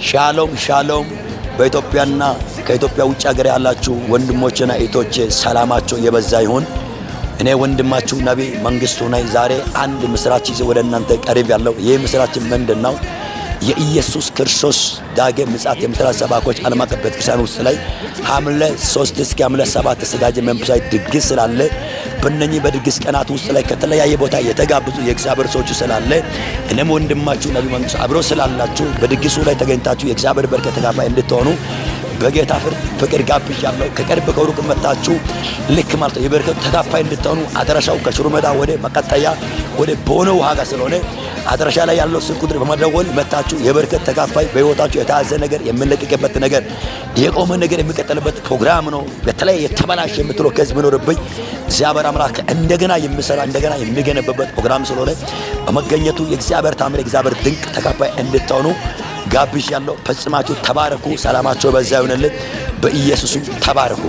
ሻሎም ሻሎም በኢትዮጵያና ከኢትዮጵያ ውጭ ሀገር ያላችሁ ወንድሞችና እህቶቼ ሰላማችሁ የበዛ ይሁን። እኔ ወንድማችሁ ነብይ መንግስቱ ነኝ። ዛሬ አንድ ምስራች ይዤ ወደ እናንተ ቀርብ ያለው ይህ ምስራች ምንድነው? የኢየሱስ ክርስቶስ ዳግም ምጽአት የምስራች ሰባኮች ዓለም አቀፍ ቤተክርስቲያን ውስጥ ላይ ሐምሌ 3 እስከ ሐምሌ 7 ተዘጋጀ መንፈሳዊ ድግስ ስላለ በእነኚህ በድግስ ቀናት ውስጥ ላይ ከተለያየ ቦታ የተጋበዙ የእግዚአብሔር ሰዎች ስላለ እኔም ወንድማችሁ ነብይ መንግስቱ አብሮ ስላላችሁ በድግሱ ላይ ተገኝታችሁ የእግዚአብሔር በረከት ተካፋይ እንድትሆኑ በጌታ ፍቅር ጋብዣለሁ። ከቅርብ ከሩቅ መጣችሁ ልክ ማለት የበረከቱ ተካፋይ እንድትሆኑ አድራሻው ከሽሮ ሜዳ ወደ መቀጠያ ወደ ቦኖ ውሃ ጋር ስለሆነ አድራሻ ላይ ያለው ስልክ ቁጥር በመደወል መጣችሁ የበረከት ተካፋይ በህይወታችሁ የተያዘ ነገር የምንለቅቅበት ነገር የቆመ ነገር የሚቀጥልበት ፕሮግራም ነው። በተለይ የተበላሸ የምትለው ከዚህ ቢኖርብኝ እግዚአብሔር አምላክ እንደገና የሚሰራ እንደገና የሚገነባበት ፕሮግራም ስለሆነ በመገኘቱ የእግዚአብሔር ታምር የእግዚአብሔር ድንቅ ተካፋይ እንድትሆኑ ጋብዣለሁ። ፈጽማችሁ ተባረኩ። ሰላማችሁ በዛ ይሁንልን። በኢየሱስ ተባረኩ።